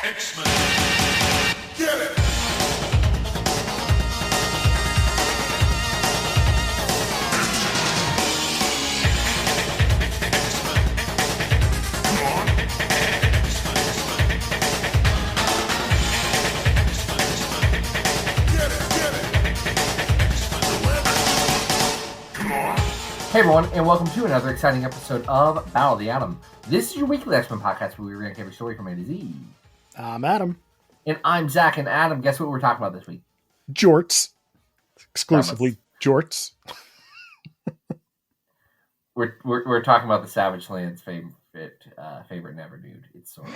X-Men. Get it! Hey everyone, and welcome to another exciting episode of Battle of the Atom. This is your weekly X-Men podcast where we rank every story from A to Z. I'm Adam. And I'm Zach, and Adam, guess what we're talking about this week? Jorts. Exclusively Jorts. We're talking about the Savage Land's favorite never dude. It's Sauron.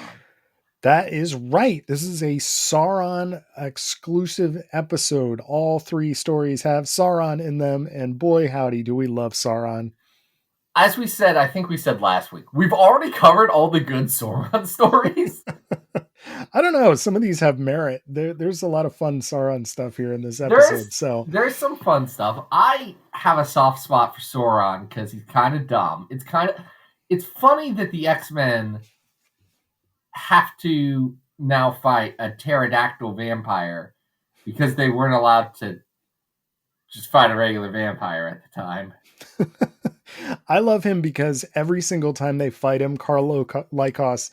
That is right. This is a Sauron exclusive episode. All three stories have Sauron in them, and boy howdy do we love Sauron. As we said, I think we said last week, we've already covered all the good Sauron stories. I don't know. Some of these have merit. There's a lot of fun Sauron stuff here in this episode. There's some fun stuff. I have a soft spot for Sauron because he's kind of dumb. It's funny that the X-Men have to now fight a pterodactyl vampire because they weren't allowed to just fight a regular vampire at the time. I love him because every single time they fight him, Lycos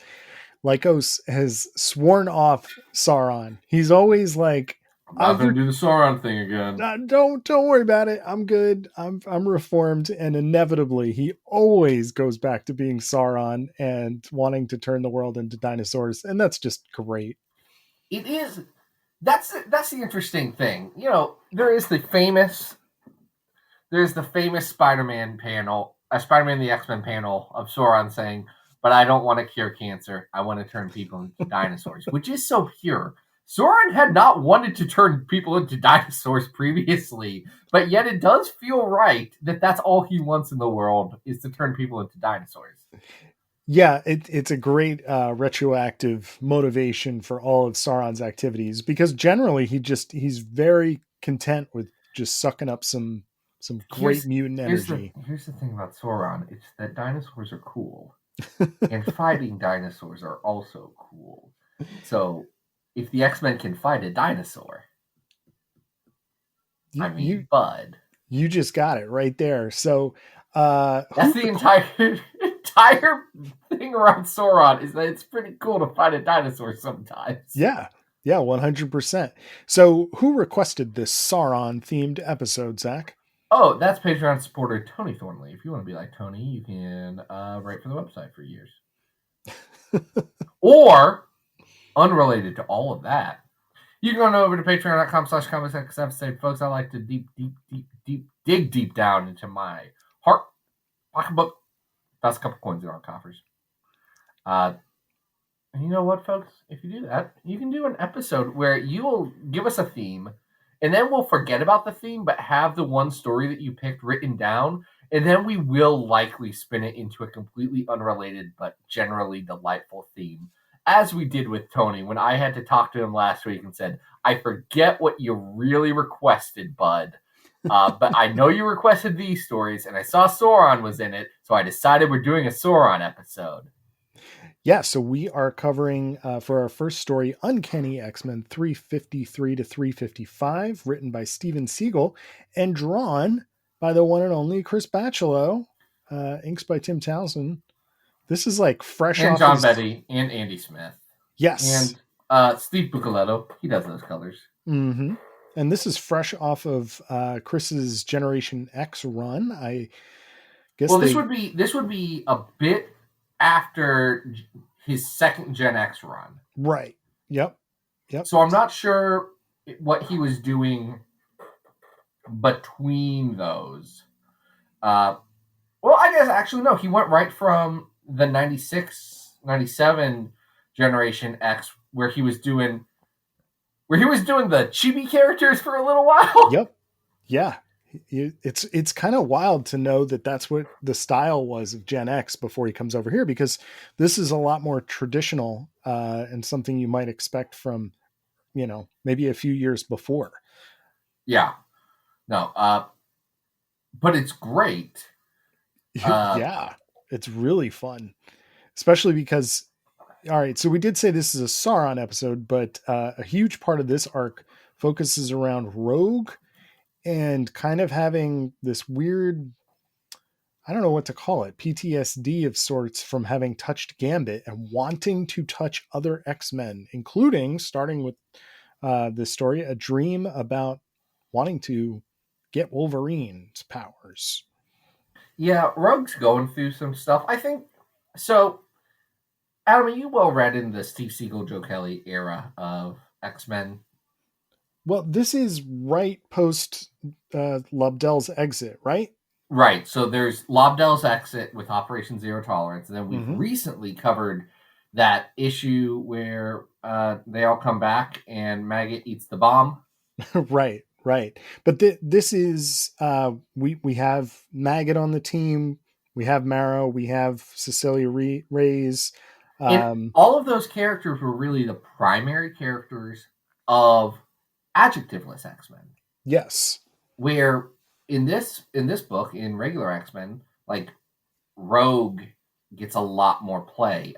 has sworn off Sauron. He's always like, I'm going to do the Sauron thing again. Don't worry about it. I'm good. I'm reformed. And inevitably, he always goes back to being Sauron and wanting to turn the world into dinosaurs. And that's just great. It is. That's the interesting thing. You know, there's the famous Spider-Man panel, Spider-Man the X-Men panel of Sauron saying, but I don't want to cure cancer. I want to turn people into dinosaurs, which is so pure. Sauron had not wanted to turn people into dinosaurs previously, but yet it does feel right that that's all he wants in the world is to turn people into dinosaurs. Yeah, it's a great retroactive motivation for all of Sauron's activities because generally he's very content with just sucking up some great mutant energy. Here's the thing about Sauron. It's that dinosaurs are cool. And fighting dinosaurs are also cool. So if the X-Men can fight a dinosaur, Bud. You just got it right there. So that's the entire thing around Sauron is that it's pretty cool to fight a dinosaur sometimes. Yeah, 100%. So who requested this Sauron-themed episode, Zach? Oh, that's Patreon supporter Tony Thornley. If you want to be like Tony, you can write for the website for years. Or, unrelated to all of that, you can go over to patreon.com/comics folks. I like to dig deep down into my heart pocketbook. That's a couple coins in our coffers. And you know what, folks? If you do that, you can do an episode where you will give us a theme, and then we'll forget about the theme, but have the one story that you picked written down, and then we will likely spin it into a completely unrelated but generally delightful theme, as we did with Tony when I had to talk to him last week and said, I forget what you really requested, bud, but I know you requested these stories, and I saw Sauron was in it, so I decided we're doing a Sauron episode. Yeah, so we are covering, for our first story, Uncanny X-Men 353 to 355, written by Steven Siegel, and drawn by the one and only Chris Bachalo, inks by Tim Townsend. This is like fresh and off John Betty and Andy Smith. Yes. And Steve Buccellato. He does those colors. Mm-hmm. And this is fresh off of Chris's Generation X run. I guess this would be a bit after his second Gen X run. Right. Yep. So I'm not sure what he was doing between those. Well, I guess actually no, he went right from the 96, 97 Generation X where he was doing the chibi characters for a little while. Yep. Yeah. It's kind of wild to know that that's what the style was of Gen X before he comes over here, because this is a lot more traditional and something you might expect from, maybe a few years before. Yeah. No. But it's great. Yeah. It's really fun, especially because all right. So we did say this is a Sauron episode, but a huge part of this arc focuses around Rogue and kind of having this weird, I don't know what to call it, PTSD of sorts from having touched Gambit and wanting to touch other X-Men, including, starting with this story, a dream about wanting to get Wolverine's powers. Yeah, Rogue's going through some stuff. I think so. Adam, are you well read in the Steve Siegel, Joe Kelly era of X-Men? Well, this is right post Lobdell's exit, right? Right. So there's Lobdell's exit with Operation Zero Tolerance, and then we've Mhm. recently covered that issue where they all come back and Maggot eats the bomb. Right, right. But this is we have Maggot on the team. We have Marrow. We have Cecilia Reyes. And all of those characters were really the primary characters of adjectiveless X-Men. Yes. Where in this book, in regular X-Men, like Rogue gets a lot more play.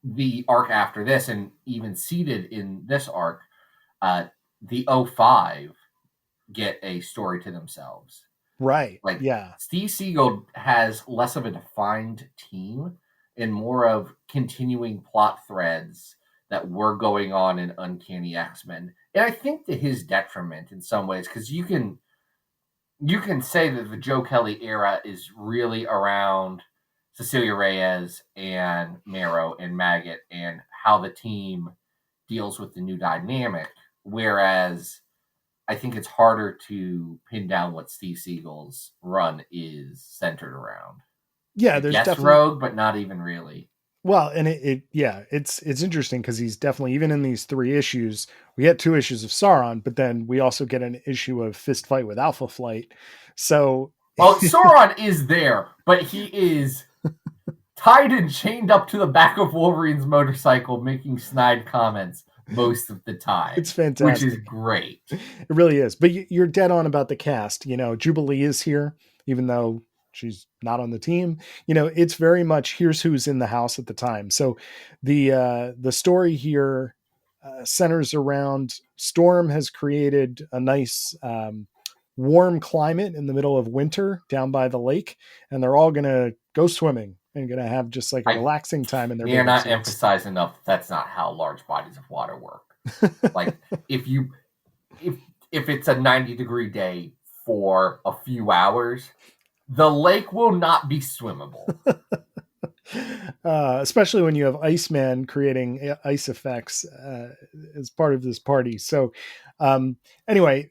The arc after this, and even seated in this arc, the 05 get a story to themselves. Right. Like, yeah. Steve Siegel has less of a defined team and more of continuing plot threads that were going on in Uncanny X-Men. And I think to his detriment in some ways, because you can say that the Joe Kelly era is really around Cecilia Reyes and Marrow and Maggot and how the team deals with the new dynamic, whereas I think it's harder to pin down what Steve Siegel's run is centered around. Yeah, I there's guess definitely Rogue, but not even really. well, and it's interesting because he's definitely, even in these 3 issues, we get 2 issues of Sauron, but then we also get an issue of Fist Fight with Alpha Flight. So Well, Sauron is there, but he is tied and chained up to the back of Wolverine's motorcycle, making snide comments most of the time. It's fantastic. Which is great. It really is. But you're dead on about the cast. You know, Jubilee is here, even though she's not on the team. You know, it's very much here's who's in the house at the time. So the story here centers around Storm has created a nice warm climate in the middle of winter down by the lake, and they're all going to go swimming and going to have just like a relaxing time in their They're not suits. emphasizing enough that's not how large bodies of water work. Like if it's a 90-degree day for a few hours, the lake will not be swimmable. Especially when you have Iceman creating ice effects as part of this party. So anyway,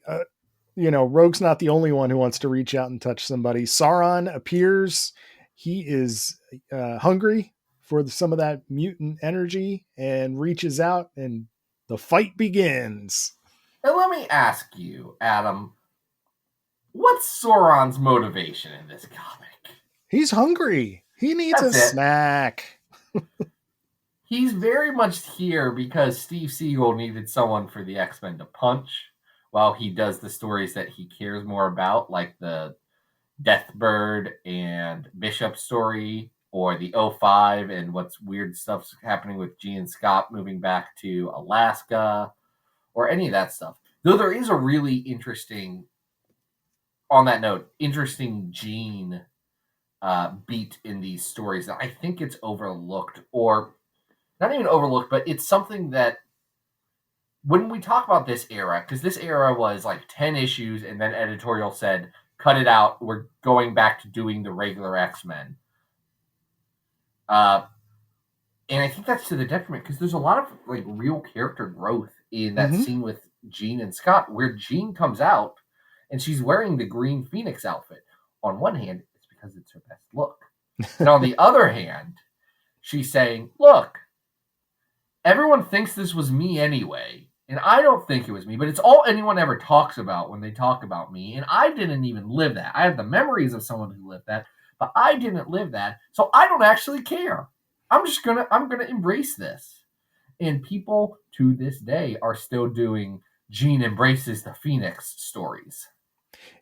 you know, Rogue's not the only one who wants to reach out and touch somebody. Sauron appears. He is hungry for some of that mutant energy and reaches out, and the fight begins. And let me ask you, Adam, what's Sauron's motivation in this comic? He's hungry. He needs a snack. He's very much here because Steve Siegel needed someone for the X-Men to punch while he does the stories that he cares more about, like the Deathbird and Bishop story, or the 05 and what's weird stuff's happening with Jean and Scott moving back to Alaska, or any of that stuff. Though there is a really interesting, on that note, interesting Jean beat in these stories that I think it's overlooked, or not even overlooked, but it's something that when we talk about this era, because this era was like 10 issues and then editorial said, cut it out, we're going back to doing the regular X-Men. And I think that's to the detriment, because there's a lot of like real character growth in that scene with Jean and Scott, where Jean comes out and she's wearing the Green Phoenix outfit. On one hand, it's because it's her best look. And on the other hand, she's saying, look, everyone thinks this was me anyway, and I don't think it was me, but it's all anyone ever talks about when they talk about me, and I didn't even live that. I have the memories of someone who lived that, but I didn't live that, so I don't actually care. I'm gonna embrace this. And people to this day are still doing Jean embraces the Phoenix stories.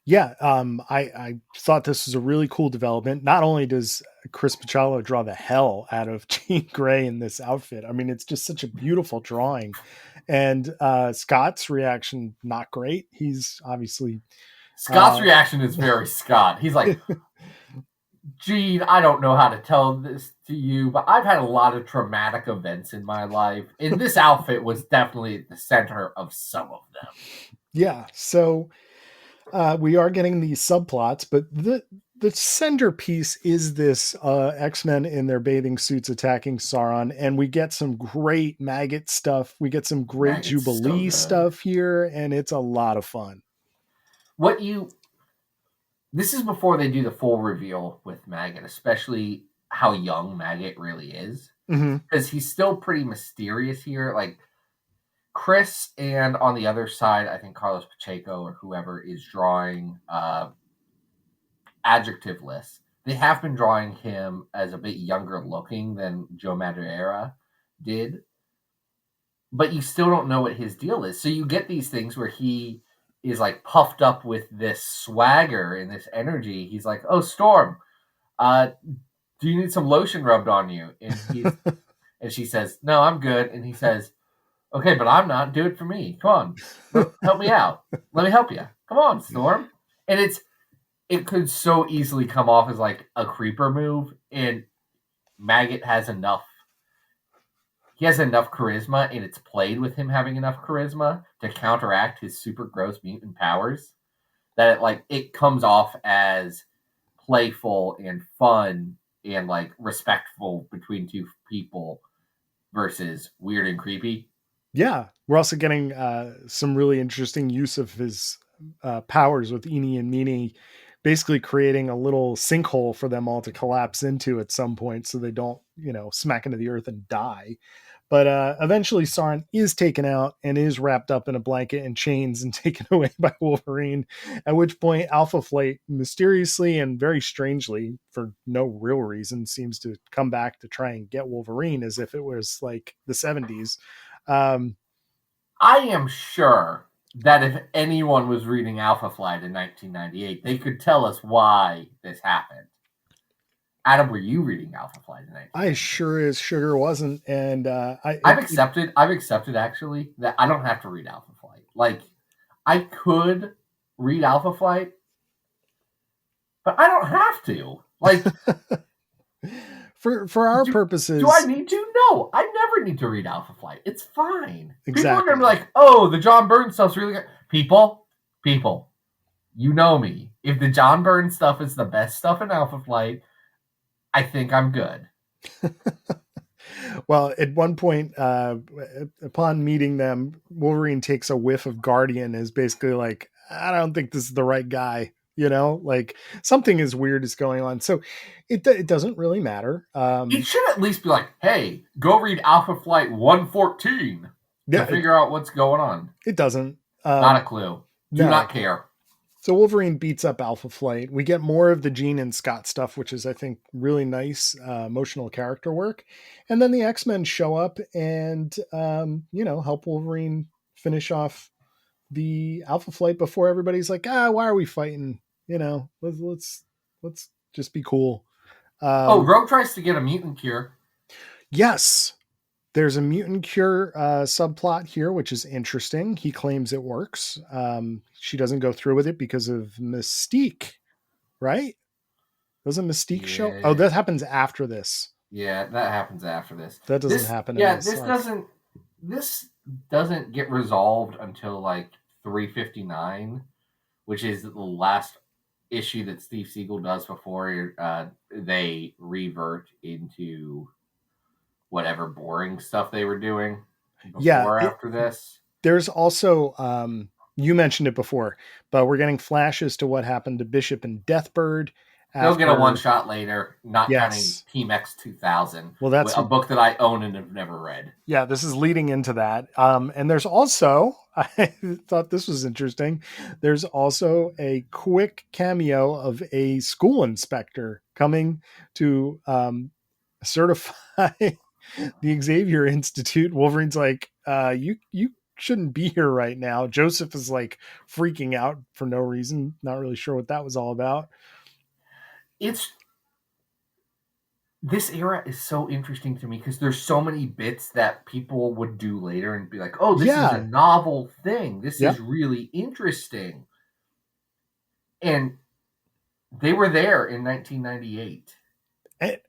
Yeah, I thought this was a really cool development. Not only does Chris Picciolo draw the hell out of Jean Grey in this outfit, I mean, it's just such a beautiful drawing. And Scott's reaction, not great. He's obviously Scott's reaction is very Scott. He's like, Gene, I don't know how to tell this to you, but I've had a lot of traumatic events in my life, and this outfit was definitely at the center of some of them. Yeah, so we are getting these subplots, but the centerpiece is this X-Men in their bathing suits attacking Sauron, and we get some great maggot stuff. We get some great Maggot's Jubilee so good. stuff here, and it's a lot of fun. This is before they do the full reveal with Maggot, especially how young Maggot really is. Because he's still pretty mysterious here. Like, Chris, and on the other side, I think Carlos Pacheco or whoever is drawing adjective lists. They have been drawing him as a bit younger looking than Joe Madureira did. But you still don't know what his deal is. So you get these things where he is like puffed up with this swagger and this energy. He's like, "Oh, Storm, do you need some lotion rubbed on you?" And and she says, "No, I'm good." And he says, "Okay, but I'm not. Do it for me. Come on, help me out. Let me help you. Come on, Storm." And it could so easily come off as like a creeper move, and Maggot has enough. He has enough charisma, and it's played with him having enough charisma to counteract his super gross mutant powers that it comes off as playful and fun and like respectful between two people versus weird and creepy. Yeah, we're also getting some really interesting use of his powers with Eenie and Meanie, basically creating a little sinkhole for them all to collapse into at some point so they don't, smack into the earth and die. But eventually Sauron is taken out and is wrapped up in a blanket and chains and taken away by Wolverine, at which point Alpha Flight mysteriously and very strangely, for no real reason, seems to come back to try and get Wolverine as if it was like the 70s. I am sure that if anyone was reading Alpha Flight in 1998, they could tell us why this happened. Adam, were you reading Alpha Flight in 1998? I sure as sugar wasn't, and I've accepted actually that I don't have to read Alpha Flight. Like, I could read Alpha Flight, but I don't have to. Like, for our purposes, do I need to? No, I never need to read Alpha Flight. It's fine. Exactly. People are gonna be like, "Oh, the John Byrne stuff's really good." People, you know me. If the John Byrne stuff is the best stuff in Alpha Flight, I think I'm good. Well, at one point, upon meeting them, Wolverine takes a whiff of Guardian, is basically like, "I don't think this is the right guy." Like something is weird is going on. So it doesn't really matter. It should at least be like, "Hey, go read Alpha Flight 114 to figure out what's going on." It doesn't. Not a clue. Do not care. So Wolverine beats up Alpha Flight. We get more of the Jean and Scott stuff, which is, I think, really nice emotional character work. And then the X-Men show up and, help Wolverine finish off the Alpha Flight before everybody's like, why are we fighting? Let's just be cool. Rogue tries to get a mutant cure. Yes. There's a mutant cure subplot here, which is interesting. He claims it works. She doesn't go through with it because of Mystique, right? Doesn't Mystique show? Oh, that happens after this. Yeah, that happens after this. That doesn't happen. This doesn't get resolved until like 359, which is the last issue that Steve Siegel does before they revert into whatever boring stuff they were doing after this. There's also, you mentioned it before, but we're getting flashes to what happened to Bishop and Deathbird. They'll get a one-shot later, not counting Team X 2000. Well, that's a book that I own and have never read. Yeah, this is leading into that. And there's also, I thought this was interesting, there's also a quick cameo of a school inspector coming to certify the Xavier Institute. Wolverine's like, you shouldn't be here right now. Joseph is like freaking out for no reason. Not really sure what that was all about. This era is so interesting to me because there's so many bits that people would do later and be like, oh, this is a novel thing. This is really interesting. And they were there in 1998.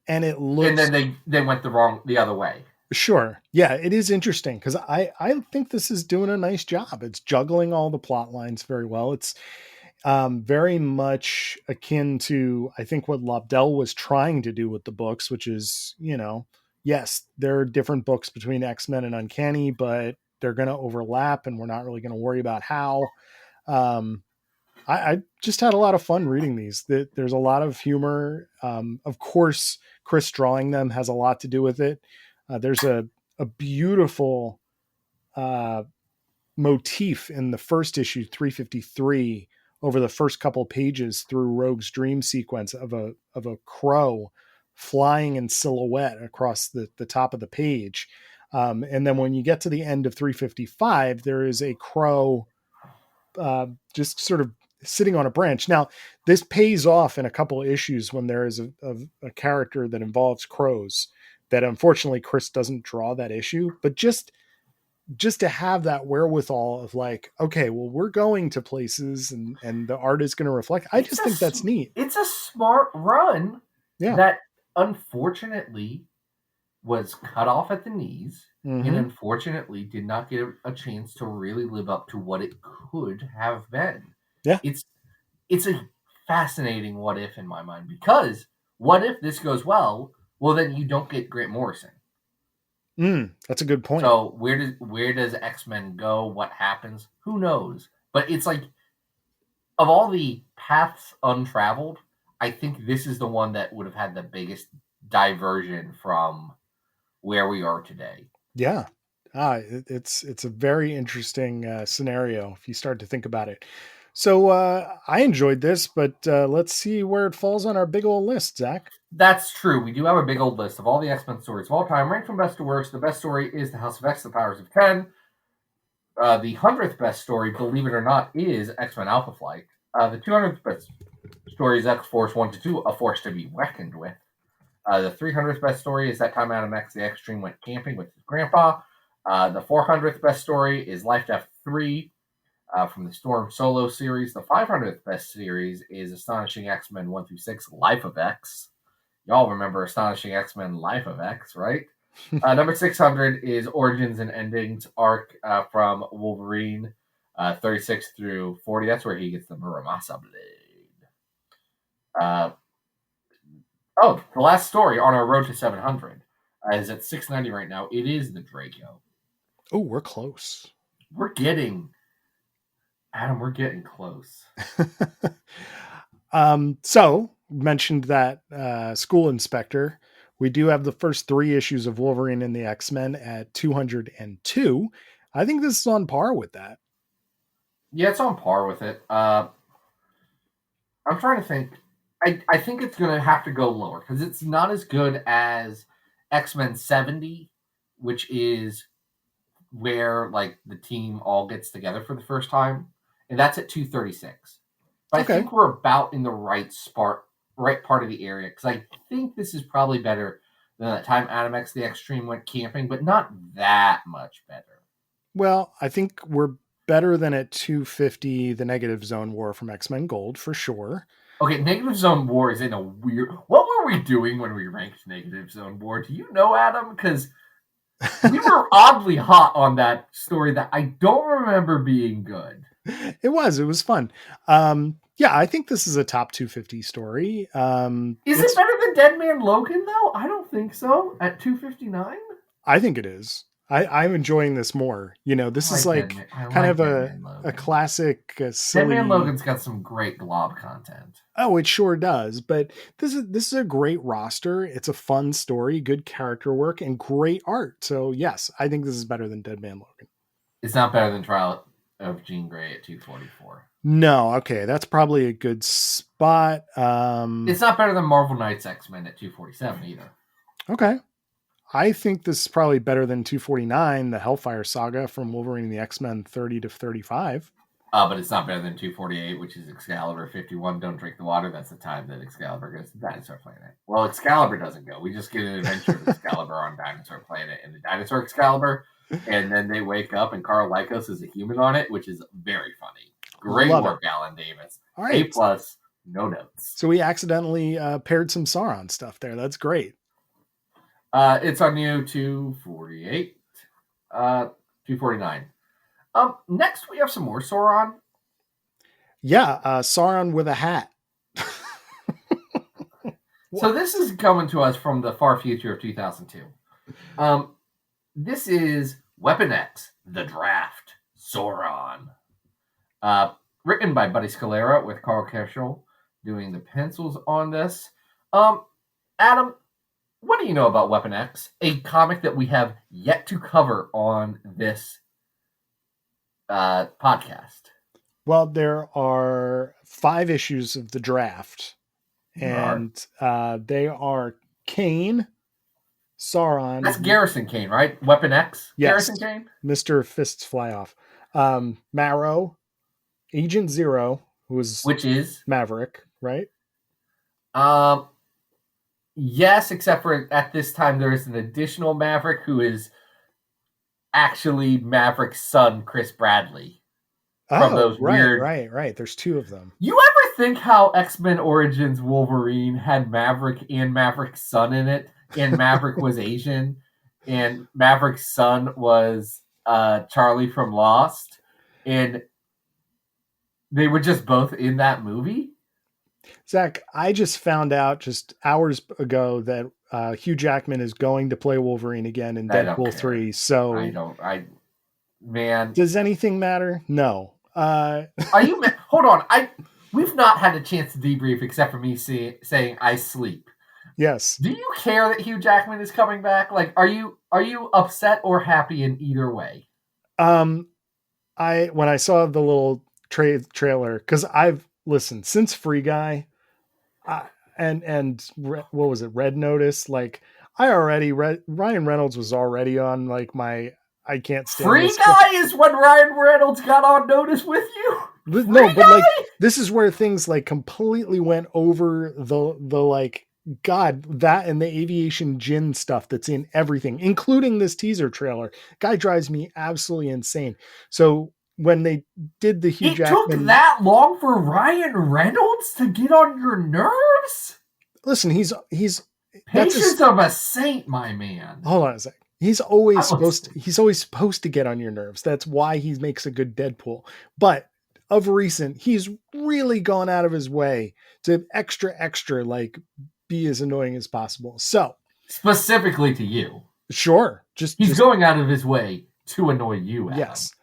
And it looks... And then they went the other way. Sure. Yeah, it is interesting because I think this is doing a nice job. It's juggling all the plot lines very well. It's very much akin to, I think, what Lobdell was trying to do with the books, which is, yes, there are different books between X-Men and Uncanny, but they're going to overlap and we're not really going to worry about how. I just had a lot of fun reading these. There's a lot of humor. Of course, Chris drawing them has a lot to do with it. There's a beautiful motif in the first issue, 353, over the first couple pages through Rogue's dream sequence of a crow flying in silhouette across the top of the page. And then when you get to the end of 355, there is a crow just sort of sitting on a branch. Now, this pays off in a couple of issues when there is a character that involves crows that unfortunately Chris doesn't draw that issue, but just to have that wherewithal of like, okay, well, we're going to places and the art is going to reflect. I just think that's neat. It's a smart run that unfortunately was cut off at the knees and unfortunately did not get a chance to really live up to what it could have been. Yeah. It's a fascinating what if in my mind, because what if this goes well? Well, then you don't get Grant Morrison. That's a good point. So where does X-Men go? What happens? Who knows? But it's like, of all the paths untraveled, I think this is the one that would have had the biggest diversion from where we are today. Yeah. It's a very interesting scenario if you start to think about it. So I enjoyed this, but let's see where it falls on our big old list, Zach. That's true. We do have a big old list of all the X-Men stories of all time, ranked from best to worst. The best story is The House of X, The Powers of 10. The 100th best story, believe it or not, is X-Men Alpha Flight. The 200th best story is X-Force 1-2, A Force to be Reckoned with. The 300th best story is That Time Adam X the X-Treme went camping with his grandpa. The 400th best story is Life Death 3 from the Storm Solo series. The 500th best series is Astonishing X-Men 1-6, Life of X. Y'all remember Astonishing X-Men Life of X, right? Number 600 is Origins and Endings arc from Wolverine, 36 through 40. That's where he gets the Muramasa blade. The last story on our road to 700 is at 690 right now. It is the Draco. Oh, we're close. We're getting close. So mentioned that School Inspector. We do have the first 3 issues of Wolverine and the X-Men at 202. I think this is on par with that. Yeah, it's on par with it. I'm trying to think. I think it's going to have to go lower because it's not as good as X-Men 70, which is where like the team all gets together for the first time, and that's at 236. But okay. I think we're about in the right part of the area, because I think this is probably better than That Time Adam X the X-Treme went camping, but not that much better. Well, I think we're better than at 250, the Negative Zone War from X-Men Gold, for sure. Okay, Negative Zone War is in a weird... What were we doing when we ranked Negative Zone War? Do you know, Adam? Because we were oddly hot on that story that I don't remember being good. It was fun. Yeah, I think this is a top 250 story. Is it better than Dead Man Logan, though? I don't think so. At 259? I think it is. I'm enjoying this more. You know, this is like kind of a classic silly... Dead Man Logan's got some great glob content. Oh, it sure does. But this is a great roster. It's a fun story, good character work, and great art. So yes, I think this is better than Dead Man Logan. It's not better than Trial of Jean Grey at 244. No, okay, that's probably a good spot. It's not better than Marvel Knights X-Men at 247 either. Okay. I think this is probably better than 249, the Hellfire Saga from Wolverine and the X-Men 30 to 35. But it's not better than 248, which is Excalibur 51. Don't drink the water. That's the time that Excalibur goes to Dinosaur Planet. Well, Excalibur doesn't go. We just get an adventure of Excalibur on Dinosaur Planet and the Dinosaur Excalibur, and then they wake up and Carl Lycos is a human on it, which is very funny. Great work, Alan Davis. All right. A+, no notes. So we accidentally paired some Sauron stuff there. That's great. It's on you 248, 249. Next we have some more Sauron. Yeah, Sauron with a hat. So this is coming to us from the far future of 2002. This is Weapon X, The Draft, Sauron. Written by Buddy Scalera with Carl Keschel doing the pencils on this. Adam, what do you know about Weapon X, a comic that we have yet to cover on this podcast? Well, there are 5 issues of The Draft, and they are Kane, Sauron. That's Garrison Kane, right? Weapon X? Yes. Garrison Kane? Mr. Fists Fly Off. Marrow, Agent Zero, which is Maverick, right? Yes, except for at this time there is an additional Maverick who is actually Maverick's son, Chris Bradley. From those weird... Right. There's 2 of them. You ever think how X-Men Origins Wolverine had Maverick and Maverick's son in it, and Maverick was Asian, and Maverick's son was Charlie from Lost, and they were just both in that movie? Zach, I just found out just hours ago that Hugh Jackman is going to play Wolverine again in Deadpool 3. So man. Does anything matter? No. Are you? Hold on. We've not had a chance to debrief except for me saying I sleep. Yes. Do you care that Hugh Jackman is coming back? Like, are you upset or happy in either way? When I saw the little trailer, because I've listened since Free Guy, and what was it, Red Notice? Like, I already read Ryan Reynolds was already on like my I can't stand Free Guy is when Ryan Reynolds got on notice with you. No, but like this is where things like completely went over the like God, that and the aviation gin stuff that's in everything, including this teaser trailer. Guy drives me absolutely insane. So when they did the Hugh Jackman... It took that long for Ryan Reynolds to get on your nerves? Listen, he's Patience of a saint, my man. Hold on a sec. He's always supposed to get on your nerves. That's why he makes a good Deadpool. But of recent, he's really gone out of his way to extra like be as annoying as possible. So specifically to you. Sure. He's going out of his way to annoy you, Adam. Yes.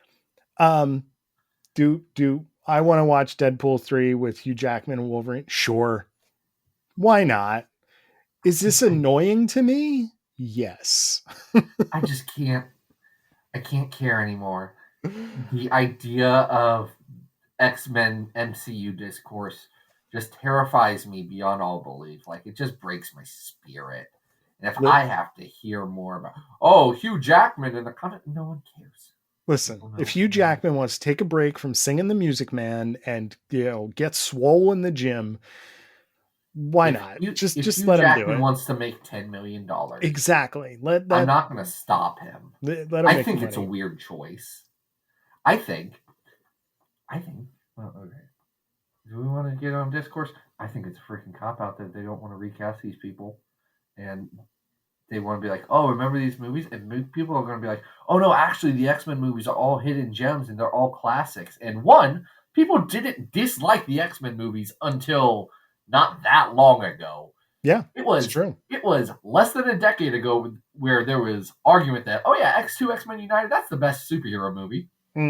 Do I want to watch Deadpool 3 with Hugh Jackman and Wolverine? Sure. Why not? Is this annoying to me? Yes. I just can't. I can't care anymore. The idea of X-Men MCU discourse just terrifies me beyond all belief. Like, it just breaks my spirit. And if I have to hear more about, Hugh Jackman in the comment, no one cares. Listen, if Hugh Jackman wants to take a break from singing the Music Man and, get swole in the gym, why not? Just let him do it. Wants to make $10 million. Exactly. I'm not going to stop him. I think it's a weird choice. I think. Well, okay. Do we want to get on discourse? I think it's a freaking cop out that they don't want to recast these people, and they want to be like, oh, remember these movies? And people are going to be like, oh no, actually, the X-Men movies are all hidden gems and they're all classics. And people didn't dislike the X-Men movies until not that long ago. Yeah, it's true. It was less than a decade ago where there was argument that, X2 X-Men United, that's the best superhero movie. Mm-hmm.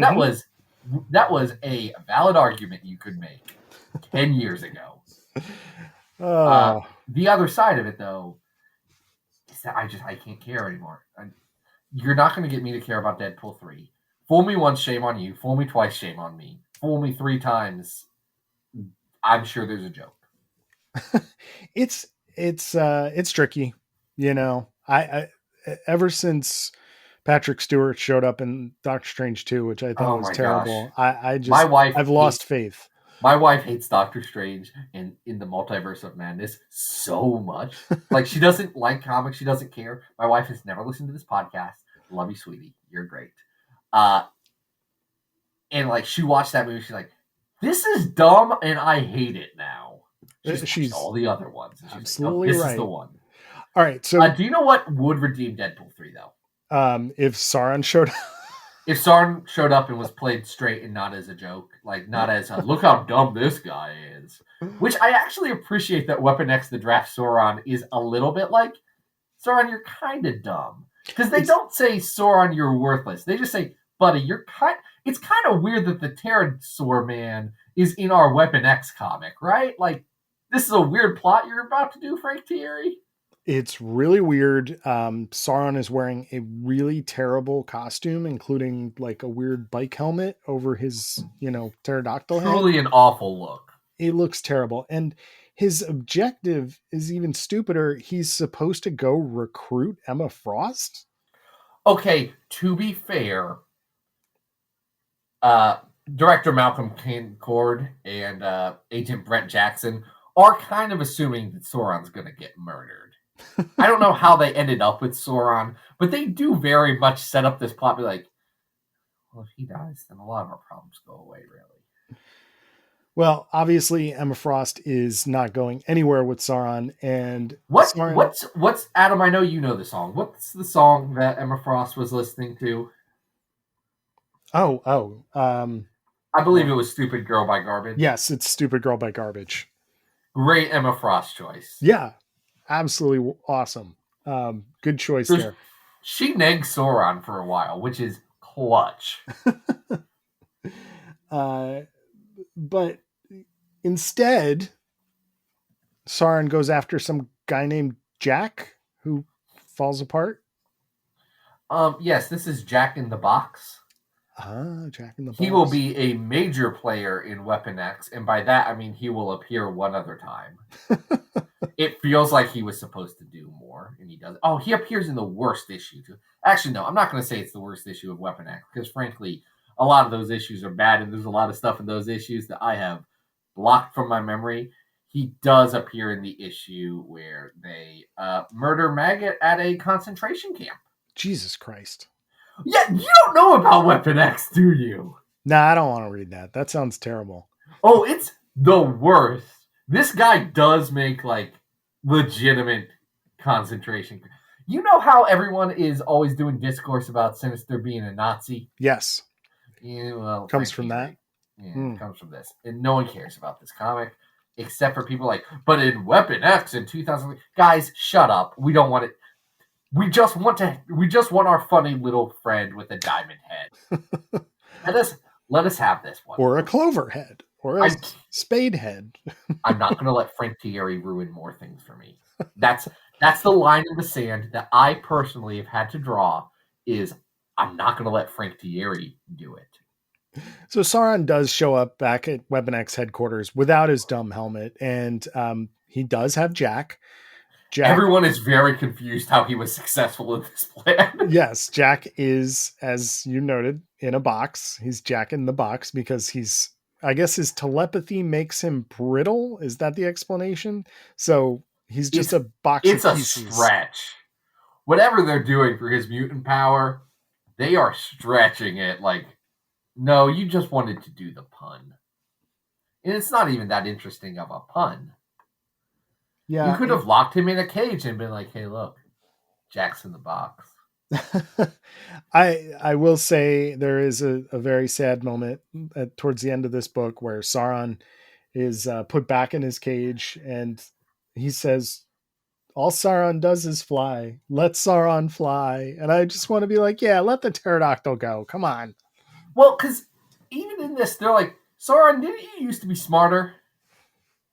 That was a valid argument you could make 10 years ago. The other side of it, though, is that I can't care anymore. You're not going to get me to care about Deadpool 3. Fool me once, shame on you. Fool me twice, shame on me. Fool me 3 times, I'm sure there's a joke. It's tricky, I ever since Patrick Stewart showed up in Doctor Strange 2, which I thought Oh was my gosh. terrible, I My just, wife I've lost faith. My wife hates Doctor Strange and in the Multiverse of Madness so much. Like, she doesn't like comics. She doesn't care. My wife has never listened to this podcast. Love you, sweetie. You're great. And, like, she watched that movie. She's like, this is dumb, and I hate it now. She's watched all the other ones. And she's absolutely like, this right. is the one. All right, so... do you know what would redeem Deadpool 3, though? If Sauron showed up... If Sauron showed up and was played straight and not as a joke, like not as a, look how dumb this guy is. Which I actually appreciate that Weapon X, the draft Sauron, is a little bit like, Sauron, you're kind of dumb. Because they don't say, Sauron, you're worthless. They just say, buddy, you're kind... It's kind of weird that the Pterosaur man is in our Weapon X comic, right? Like, this is a weird plot you're about to do, Frank Thierry. It's really weird. Sauron is wearing a really terrible costume, including like a weird bike helmet over his, pterodactyl head. Truly an awful look. It looks terrible. And his objective is even stupider. He's supposed to go recruit Emma Frost. Okay, to be fair, Director Malcolm Concord and Agent Brett Jackson are kind of assuming that Sauron's going to get murdered. I don't know how they ended up with Sauron, but they do very much set up this plot. Be like, well, if he dies, then a lot of our problems go away, really. Well, obviously, Emma Frost is not going anywhere with Sauron. And what's Adam? I know you know the song. What's the song that Emma Frost was listening to? I believe it was "Stupid Girl" by Garbage. Yes, it's "Stupid Girl" by Garbage. Great Emma Frost choice. Yeah. Absolutely awesome. Good choice there. She nagged Sauron for a while, which is clutch. But instead, Sauron goes after some guy named Jack who falls apart. Yes, this is Jack in the Box. Jack in the Box. He will be a major player in Weapon X, and by that I mean he will appear one other time. It feels like he was supposed to do more, and he doesn't. Oh, he appears in the worst issue, too. Actually, no, I'm not going to say it's the worst issue of Weapon X, because frankly, a lot of those issues are bad, and there's a lot of stuff in those issues that I have blocked from my memory. He does appear in the issue where they murder Maggot at a concentration camp. Jesus Christ. Yeah, you don't know about Weapon X, do you? Nah, I don't want to read that. That sounds terrible. Oh, it's the worst. This guy does make, like, legitimate concentration. You know how everyone is always doing discourse about Sinister being a Nazi? Yes. Yeah, well, comes from that? Yeah, it comes from this. And no one cares about this comic, except for people like, but in Weapon X in 2000... Guys, shut up. We don't want it. We just want our funny little friend with a diamond head. Let us have this one. Or a clover head. Or a spade head. I'm not going to let Frank Thierry ruin more things for me. That's the line in the sand that I personally have had to draw, is I'm not going to let Frank Thierry do it. So Sauron does show up back at Weapon X headquarters without his dumb helmet, and he does have Jack. Everyone is very confused how he was successful in this plan. Yes, Jack is, as you noted, in a box. He's Jack in the box because I guess his telepathy makes him brittle. Is that the explanation? So he's just a box of pieces. It's a stretch. Whatever they're doing for his mutant power, they are stretching it. Like, no, you just wanted to do the pun. And it's not even that interesting of a pun. Yeah, you could have locked him in a cage and been like, hey, look, Jack's in the box. I will say there is a very sad moment towards the end of this book where Sauron is put back in his cage, and he says, all Sauron does is fly. Let Sauron fly. And I just want to be like, yeah, let the pterodactyl go. Come on. Well, because even in this, they're like, Sauron, didn't you used to be smarter?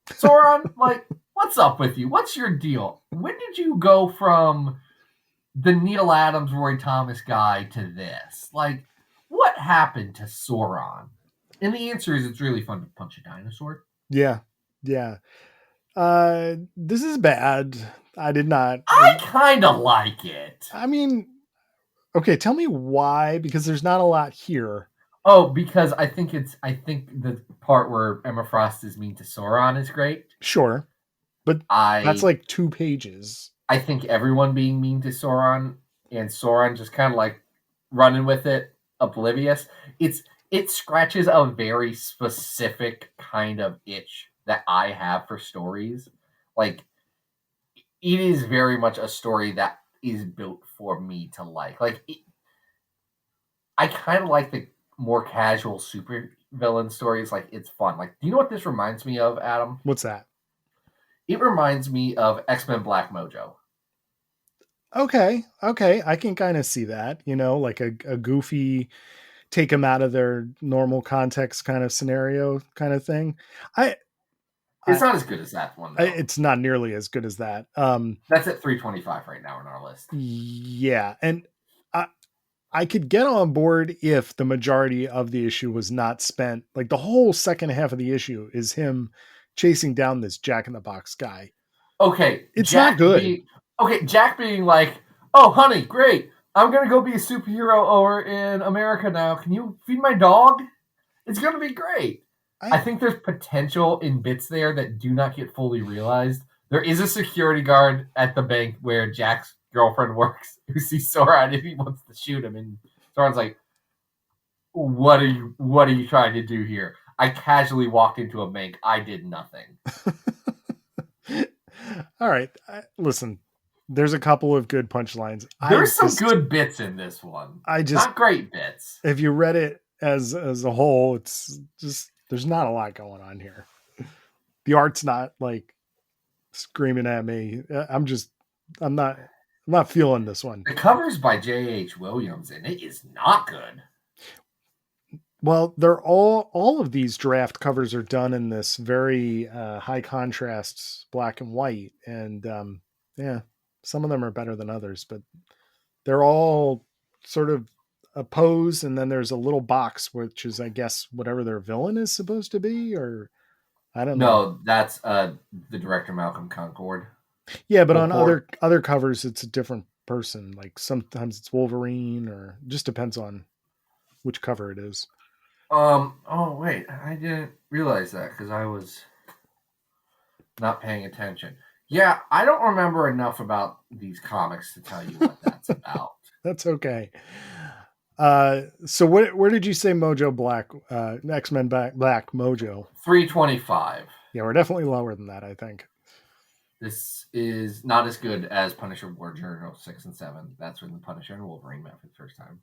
Sauron, like, what's up with you? What's your deal? When did you go from the Neil Adams, Roy Thomas guy to this? Like, what happened to Sauron? And the answer is it's really fun to punch a dinosaur. Yeah. Yeah. This is bad. I did not. I kind of like it. I mean, okay, tell me why, because there's not a lot here. Oh, because I think the part where Emma Frost is mean to Sauron is great. Sure, but that's I like 2 pages. I think everyone being mean to Sauron and Sauron just kind of like running with it, oblivious. It scratches a very specific kind of itch that I have for stories. Like it is very much a story that is built for me to like. I kind of like the more casual super villain stories. Like it's fun. Like, do you know what this reminds me of, Adam? What's that? It reminds me of X-Men Black Mojo. Okay, I can kind of see that. Like a goofy, take them out of their normal context kind of scenario kind of thing. I It's not as good as that one, though. It's not nearly as good as that. That's at 325 right now on our list. Yeah, and I could get on board if the majority of the issue was not spent. Like the whole second half of the issue is him chasing down this Jack in the Box guy. Okay, It's not good. Jack being like, "Oh, honey, great! I'm gonna go be a superhero over in America now. Can you feed my dog? It's gonna be great." I think there's potential in bits there that do not get fully realized. There is a security guard at the bank where Jack's girlfriend works who sees Sauron and he wants to shoot him, and Sauron's like, what are you trying to do here? I casually walked into a bank. I did nothing. All right. Listen, there's a couple of good punchlines. There's some good bits in this one. Not great bits. If you read it as a whole, it's just there's not a lot going on here. The art's not like screaming at me. I'm not feeling this one. The cover's by J.H. Williams, and it is not good. Well, they're all of these draft covers are done in this very high contrast black and white, and yeah, some of them are better than others, but they're all sort of a pose, and then there's a little box which is, I guess, whatever their villain is supposed to be, or I don't know. No, that's the director Malcolm Concord. Yeah, but on other covers, it's a different person. Like sometimes it's Wolverine, or just depends on which cover it is. Oh wait, I didn't realize that because I was not paying attention. Yeah, I don't remember enough about these comics to tell you what that's about. That's okay. So where did you say Mojo Black, X-Men Black Mojo? 325. Yeah, we're definitely lower than that, I think. This is not as good as Punisher War Journal 6 and 7. That's when the Punisher and Wolverine met for the first time.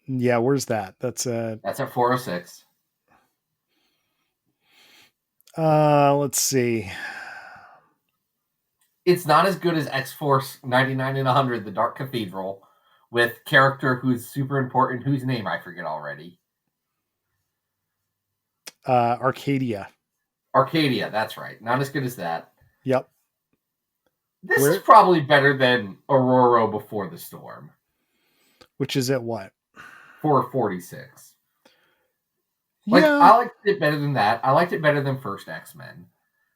Yeah, where's that? That's at 406. Let's see. It's not as good as X-Force 99 and 100, The Dark Cathedral, with character who's super important, whose name I forget already. Arcadia, that's right. Not as good as that. Yep. This is probably better than Aurora Before the Storm. Which is at what? 446. Yeah. I liked it better than that. I liked it better than First X-Men.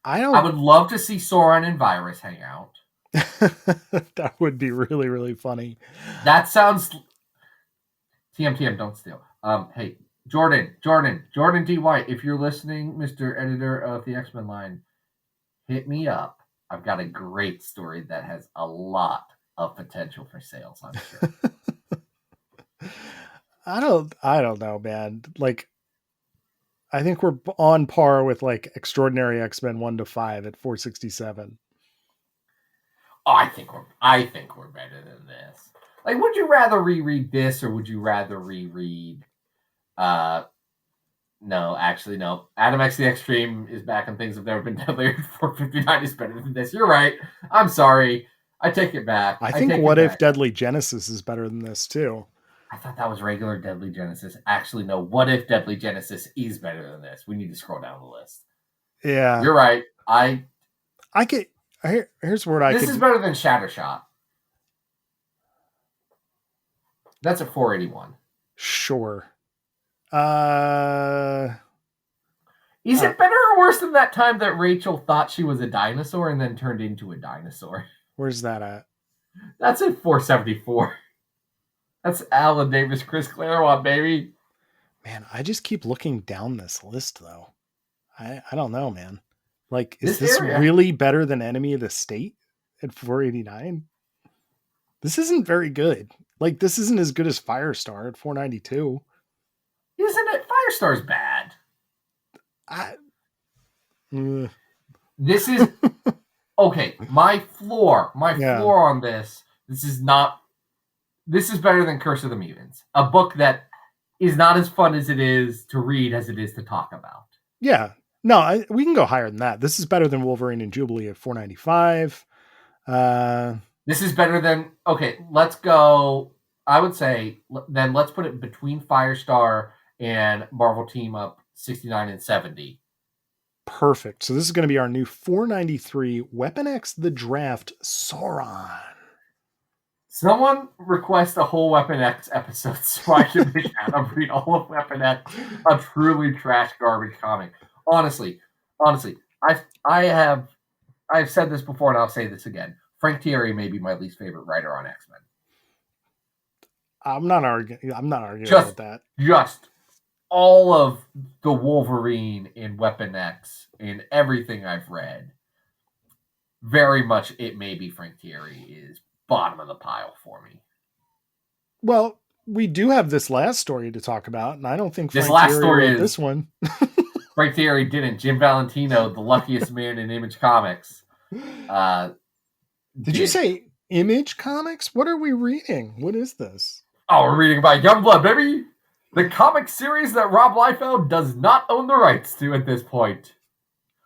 I would love to see Sauron and Virus hang out. That would be really, really funny. That sounds... TM, don't steal. Hey, Jordan D. White, if you're listening, Mr. Editor of the X-Men line, hit me up. I've got a great story that has a lot of potential for sales, I'm sure. I don't know, man. Like, I think we're on par with like Extraordinary X-Men 1 to 5 at 467. Oh, I think we're better than this. Like, would you rather reread this or would you rather reread no, actually, no. Adam X the Extreme is back and Things Have Never Been Deadlier. 459 is better than this. You're right. I'm sorry. I take it back. I think What If Deadly Genesis is better than this, too. I thought that was regular Deadly Genesis. Actually, no. What If Deadly Genesis is better than this? We need to scroll down the list. Yeah. You're right. Here's where This is better than Shattershot. That's a 481. Sure. Is it better or worse than that time that Rachel thought she was a dinosaur and then turned into a dinosaur? Where's that at? That's at 474. That's Alan Davis, Chris Claremont, baby. Man, I just keep looking down this list, though. I don't know, man. Like, is this really better than Enemy of the State at 489? This isn't very good. Like, this isn't as good as Firestar at 492. Isn't it? Firestar's bad. This is okay. My floor on this. This is better than Curse of the Mutants, a book that is not as fun as it is to read as it is to talk about. Yeah, no, we can go higher than that. This is better than Wolverine and Jubilee at 495. This is better than let's go. I would say then let's put it between Firestar and Marvel Team Up 69 and 70. Perfect. So this is going to be our new 493 Weapon X The Draft Sauron. Someone request a whole Weapon X episode so I can make Adam read all of Weapon X, a truly trash garbage comic. Honestly, I've said this before and I'll say this again. Frank Thierry may be my least favorite writer on X-Men. I'm not arguing with that. Just all of the Wolverine in Weapon X in everything I've read, very much it may be Frank Thierry is bottom of the pile for me. Well, we do have this last story to talk about, and I don't think this last story is this one. Frank Thierry didn't. Jim Valentino, the luckiest man in Image Comics. Did you say Image Comics? What are we reading? What is this? Oh, we're reading about Youngblood, baby. The comic series that Rob Liefeld does not own the rights to at this point.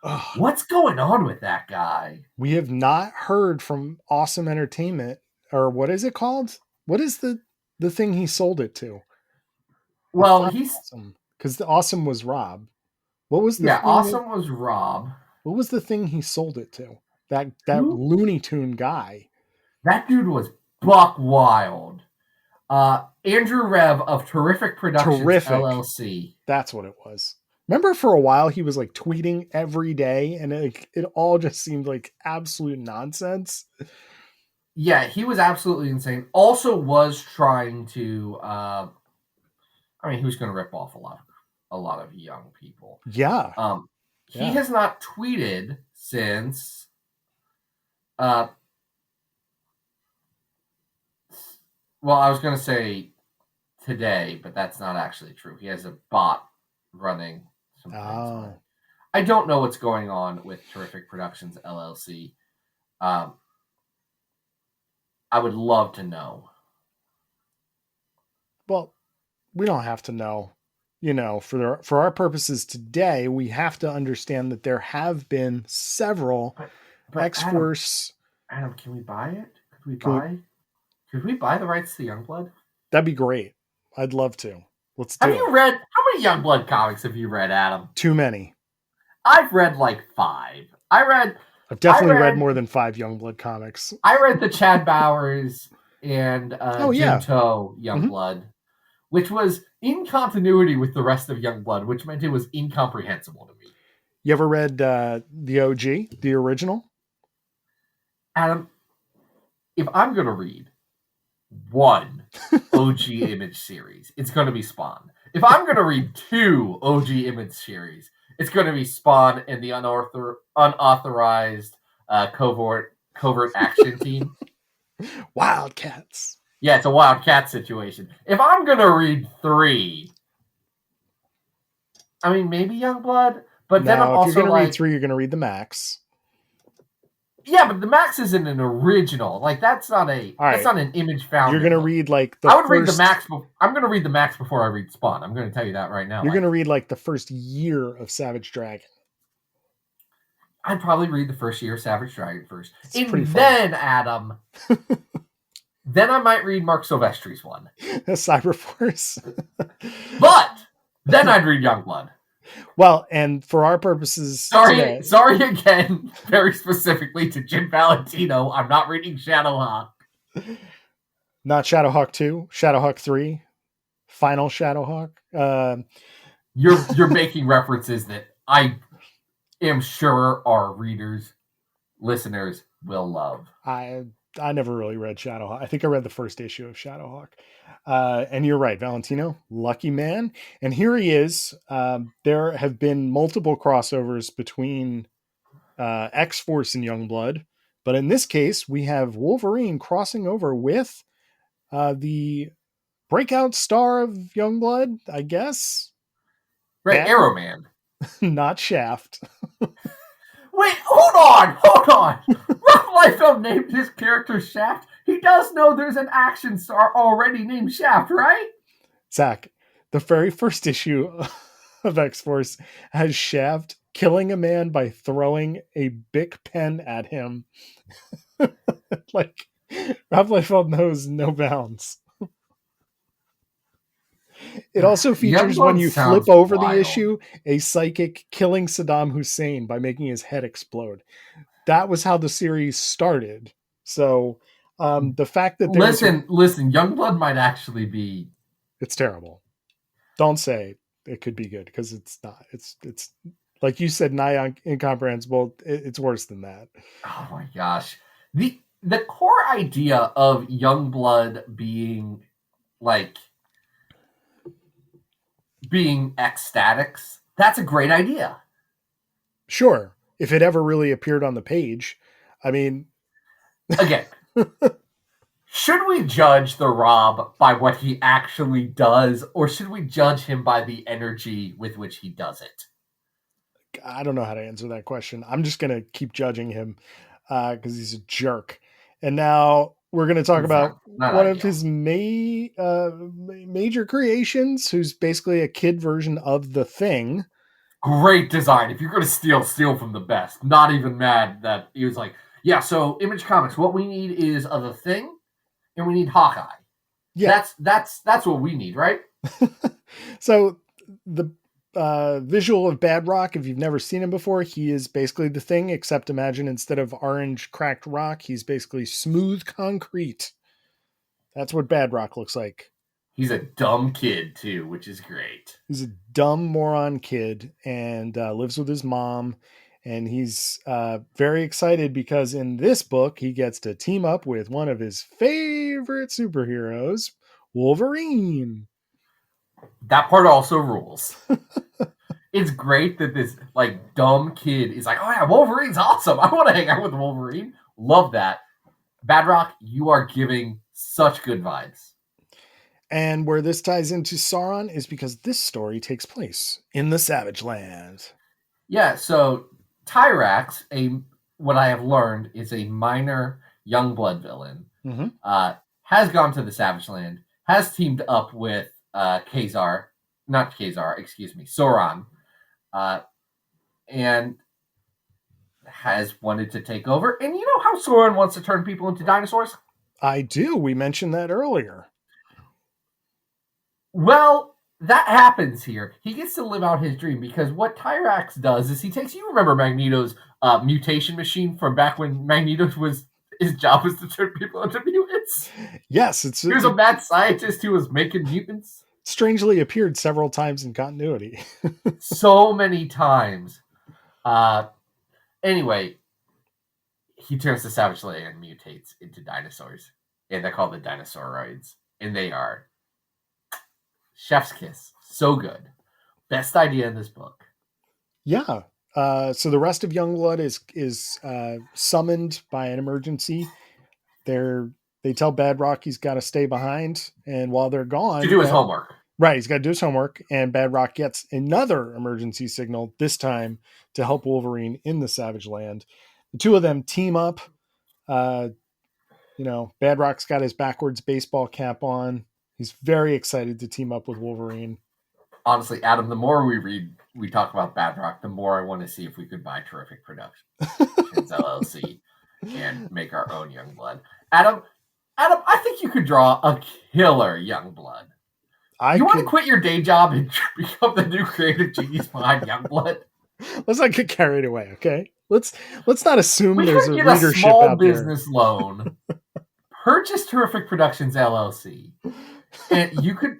Ugh. What's going on with that guy? We have not heard from Awesome Entertainment, or what is it called? What is the thing he sold it to? Well, he's Awesome, because the Awesome was Rob. What was the Awesome was Rob. What was the thing he sold it to? That Looney Tune guy. That dude was buck wild. Andrew Rev of Terrific Productions LLC. That's what it was. Remember for a while he was like tweeting every day and it all just seemed like absolute nonsense. Yeah, he was absolutely insane. Also was trying to he was going to rip off a lot of young people. Yeah. He has not tweeted since well, I was going to say today, but that's not actually true. He has a bot running some things on it. I don't know what's going on with Terrific Productions LLC. I would love to know. Well, we don't have to know. You know, for our purposes today, we have to understand that there have been several X-Force. Adam, can we buy it? Could we buy the rights to Youngblood? That'd be great. I'd love to. Let's do it. How many Youngblood comics have you read, Adam? Too many. I've read like 5. I've definitely read more than 5 Youngblood comics. I read the Chad Bowers and Jim Toe Youngblood, which was in continuity with the rest of Youngblood, which meant it was incomprehensible to me. You ever read the OG, the original? Adam, if I'm going to read one OG Image series, it's going to be Spawn. If I'm going to read 2 OG Image series, it's going to be Spawn and the unauthorized covert action team. Wildcats. Yeah, it's a Wildcat situation. If I'm going to read 3, I mean, maybe Youngblood, but then I'm also if you're going to read 3, you're going to read the Max. Yeah, but the Max isn't an original. Like, that's not an Image found. You're going to read like read the Max. I'm going to read the Max before I read Spawn. I'm going to tell you that right now. You're going to read like the first year of Savage Dragon. I'd probably read the first year of Savage Dragon first. Then, Adam, then I might read Mark Silvestri's one. Cyberforce. But then I'd read Youngblood. Well, and for our purposes... Sorry again, very specifically to Jim Valentino. I'm not reading Shadowhawk. Not Shadowhawk 2, Shadowhawk 3, Final Shadowhawk. You're making references that I am sure our readers, listeners will love. I never really read Shadowhawk. I think I read the first issue of Shadowhawk. And you're right, Valentino, lucky man. And here he is. There have been multiple crossovers between X-Force and Youngblood, but in this case, we have Wolverine crossing over with the breakout star of Youngblood, I guess. Right, Arrow Man. Not Shaft. Wait, hold on. Rob Liefeld named his character Shaft. He does know there's an action star already named Shaft, right? Zach, the very first issue of X-Force has Shaft killing a man by throwing a Bic pen at him. Like, Rob Liefeld knows no bounds. It also features, when you flip over the issue, a psychic killing Saddam Hussein by making his head explode. That was how the series started. So the fact that listen, Youngblood might actually be... It's terrible. Don't say it could be good, because it's not. It's like you said, nigh incomprehensible. It's worse than that. Oh my gosh. The core idea of Youngblood being like being ecstatics, that's a great idea. Sure. If it ever really appeared on the page. I mean, again, should we judge the Rob by what he actually does, or should we judge him by the energy with which he does it? I don't know how to answer that question. I'm just going to keep judging him because he's a jerk. And now we're going to talk about one of his major creations, who's basically a kid version of The Thing. Great design. If you're going to steal from the best. Not even mad that he was like, yeah, so Image Comics, what we need is The Thing, and we need Hawkeye. Yeah. That's what we need, right? So the visual of Badrock, if you've never seen him before, he is basically The Thing, except imagine instead of orange cracked rock, he's basically smooth concrete. That's what Badrock looks like. He's a dumb kid too, which is great. He's a dumb moron kid and lives with his mom, and he's very excited because in this book he gets to team up with one of his favorite superheroes, Wolverine. That part also rules. It's great that this like dumb kid is like, oh yeah, Wolverine's awesome. I want to hang out with Wolverine. Love that. Badrock, you are giving such good vibes. And where this ties into Sauron is because this story takes place in the Savage Land. Yeah, so Tyrax, what I have learned is a minor Youngblood villain, has gone to the Savage Land, has teamed up with Sauron, and has wanted to take over. And you know how Sauron wants to turn people into dinosaurs? I do. We mentioned that earlier. Well, that happens here. He gets to live out his dream because what Tyrax does is he takes... You remember Magneto's mutation machine from back when Magneto his job was to turn people into mutants? Yes. He was a mad scientist who was making mutants. Strangely appeared several times in continuity. So many times. Anyway, he turns to Savage Land and mutates into dinosaurs. And they're called the Dinosauroids. And they are chef's kiss. So good. Best idea in this book. Yeah. So the rest of Youngblood is summoned by an emergency. They tell Badrock he's got to stay behind, and while they're gone, to do his homework. Right, he's got to do his homework, and Badrock gets another emergency signal, this time to help Wolverine in the Savage Land. The two of them team up. Badrock's got his backwards baseball cap on. He's very excited to team up with Wolverine. Honestly, Adam, the more we talk about Badrock, the more I want to see if we could buy Terrific Productions LLC and make our own Youngblood. Adam, I think you could draw a killer Youngblood. You want to quit your day job and become the new creative genius behind Youngblood? Let's not get carried away, okay? Let's not assume there's a leadership a small out business loan. Purchase Terrific Productions LLC, and you can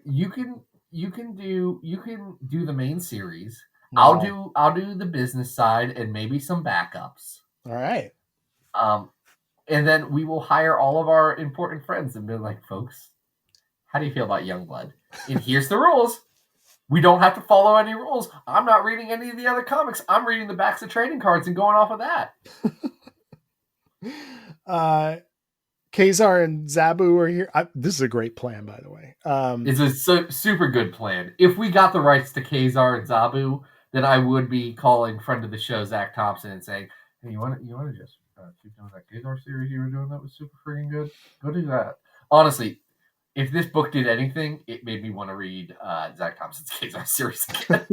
do the main series. No. I'll do the business side and maybe some backups. All right. And then we will hire all of our important friends and be like, folks, how do you feel about Youngblood? And here's the rules. We don't have to follow any rules. I'm not reading any of the other comics. I'm reading the backs of trading cards and going off of that. Kazar and Zabu are here. This is a great plan, by the way. It's a super good plan. If we got the rights to Kazar and Zabu, then I would be calling friend of the show Zach Thompson and saying, "Hey, you want to just keep doing that Kazar series you were doing that was super freaking good? Go do that." Honestly, if this book did anything, it made me want to read Zach Thompson's Kazar series again.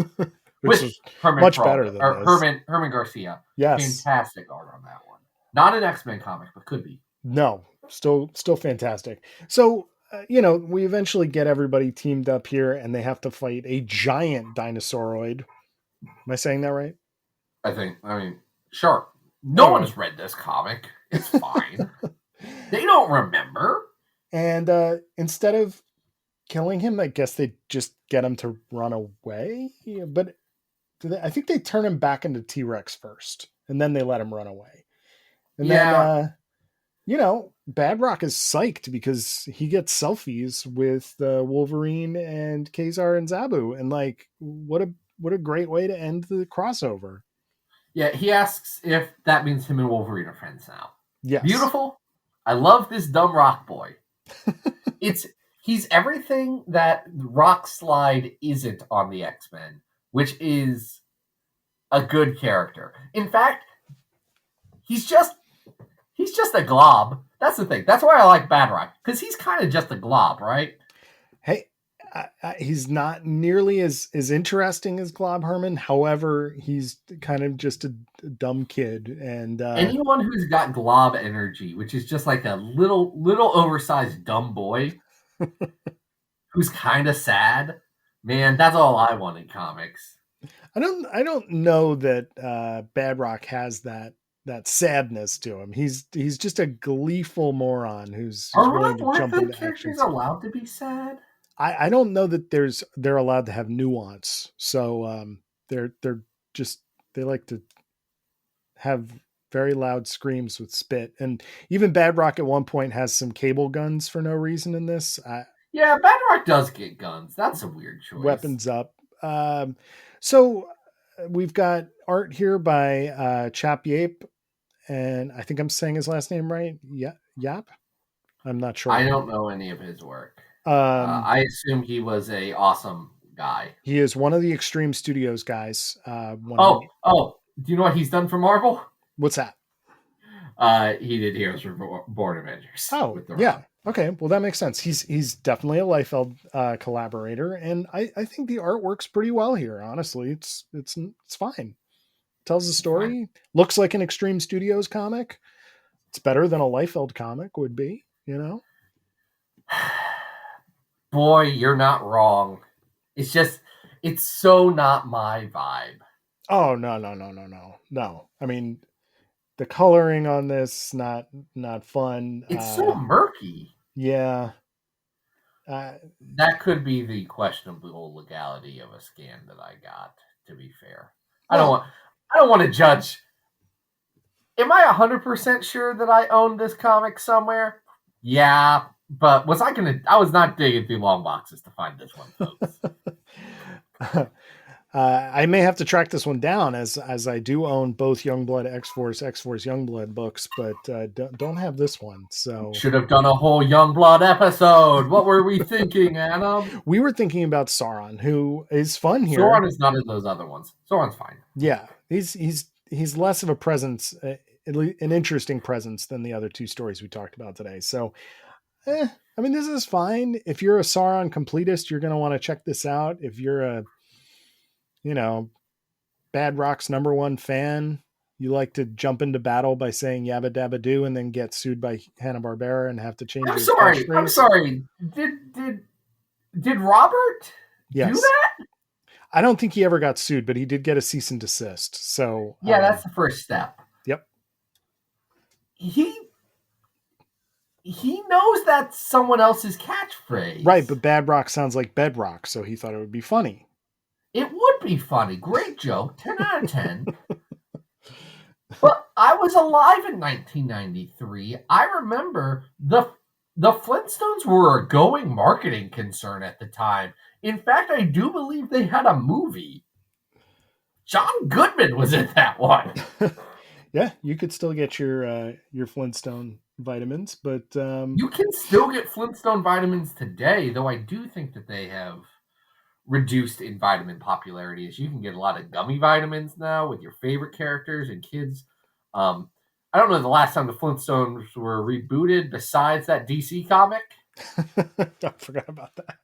Which is Herman much Peralta, better than or this. Herman Garcia. Yes. Fantastic art on that one. Not an X-Men comic, but could be. No, still fantastic. So, we eventually get everybody teamed up here and they have to fight a giant dinosauroid. Am I saying that right? I mean, sure. No one's read this comic. It's fine. They don't remember. And instead of killing him, I guess they just get him to run away. Yeah, but I think they turn him back into T-Rex first, and then they let him run away. And then, Badrock is psyched because he gets selfies with Wolverine and Kazar and Zabu. And what a great way to end the crossover. Yeah, he asks if that means him and Wolverine are friends now. Yes. Beautiful. I love this dumb rock boy. He's everything that Rock Slide isn't on the X-Men, which is a good character. In fact, he's just a glob. That's the thing. That's why I like Badrock, because he's kind of just a glob, right? Hey, he's not nearly as interesting as Glob Herman. However, he's kind of just a dumb kid. And anyone who's got glob energy, which is just like a little oversized dumb boy who's kind of sad, man, that's all I want in comics. I don't know that Badrock has that sadness to him. He's just a gleeful moron w's willing to jump into action. Characters allowed to be sad? I don't know that they're allowed to have nuance. So they like to have very loud screams with spit. And even Badrock at one point has some cable guns for no reason in this. Yeah, Badrock does get guns. That's a weird choice. Weapons up. So we've got art here by Chap Yape, and I think I'm saying his last name right. Yap. I'm not sure. I don't know any of his work. I assume he was a awesome guy. He is one of the Extreme Studios guys. Do you know what he's done for Marvel? What's that? He did Heroes Reborn Avengers. Oh, yeah. Okay, well that makes sense. He's definitely a Liefeld collaborator, and I think the art works pretty well here. Honestly, it's fine. Tells the story. Looks like an Extreme Studios comic. It's better than a Liefeld comic would be. Boy, you're not wrong. It's just, it's so not my vibe. Oh, no. I mean, the coloring on this, not fun. It's so murky. Yeah. That could be the questionable legality of a scan that I got, to be fair. I don't want to judge. Am I 100% sure that I own this comic somewhere? Yeah. But I was not digging through long boxes to find this one, folks. I may have to track this one down as I do own both Youngblood X-Force Youngblood books, but don't have this one. So should have done a whole Youngblood episode. What were we thinking, Adam? We were thinking about Sauron, who is fun here. Sauron is not in those other ones. Sauron's fine. Yeah, he's less of a presence, an interesting presence than the other two stories we talked about today. So. I mean, this is fine. If you're a Sauron completist, you're going to want to check this out. If you're a, Badrock's #1 fan, you like to jump into battle by saying yabba dabba doo and then get sued by Hanna-Barbera and have to change I'm sorry. Did Robert do that? I don't think he ever got sued, but he did get a cease and desist. So yeah, that's the first step. Yep. He knows that's someone else's catchphrase. Right, but Badrock sounds like bedrock, so he thought it would be funny. It would be funny. Great joke. 10 out of 10. But I was alive in 1993. I remember the Flintstones were a going marketing concern at the time. In fact, I do believe they had a movie. John Goodman was in that one. Yeah, you could still get your Flintstone vitamins, but You can still get Flintstone vitamins today, though I do think that they have reduced in vitamin popularity. As you can get a lot of gummy vitamins now with your favorite characters and kids. I don't know the last time the Flintstones were rebooted besides that DC comic. I forgot about that.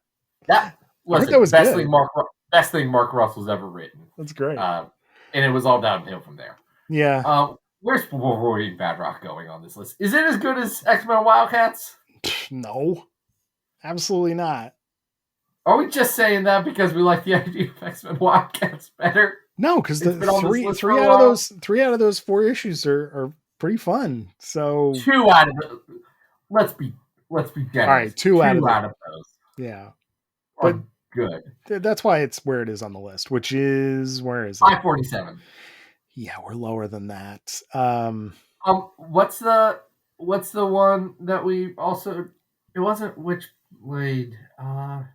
That was that was the best good. best thing Mark Russell's ever written. That's great. And it was all downhill from there. Yeah. Where's Wolverine Badrock going on this list? Is it as good as X-Men Wildcats? No, absolutely not. Are we just saying that because we like the idea of X-Men Wildcats better? No, because the three out of those 4 issues are pretty fun. So 2 out of let's be generous. All right, 2 out of those. Yeah, but good. That's why it's where it is on the list, which is where is it? 547. Yeah, we're lower than that. What's the one that we also? It wasn't Witchblade.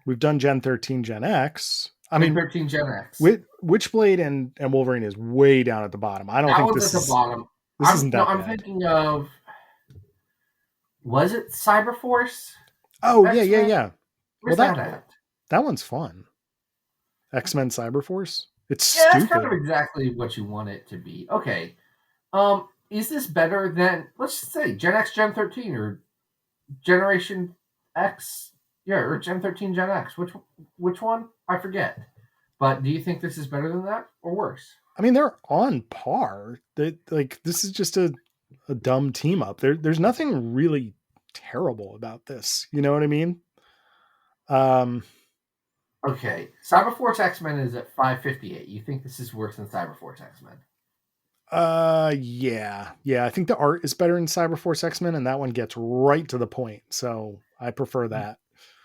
We've done Gen 13, Gen X. I mean, 13 Gen X. Witchblade and Wolverine is way down at the bottom. I don't think this is. At the bottom. This isn't that bad. I'm thinking of. Was it Cyberforce? Oh, X-Men? Yeah. Where's that at? That one's fun. X-Men Cyberforce. It's stupid. That's kind of exactly what you want it to be. Okay. Is this better than, let's just say, Gen X, Gen 13, or Generation X? Yeah, or Gen 13, Gen X. Which one? I forget. But do you think this is better than that or worse? I mean, they're on par. This is just a dumb team up. There's nothing really terrible about this. You know what I mean? Okay, Cyberforce X-Men is at 558. You think this is worse than Cyberforce X-Men? Yeah. I think the art is better in Cyberforce X-Men, and that one gets right to the point. So I prefer that.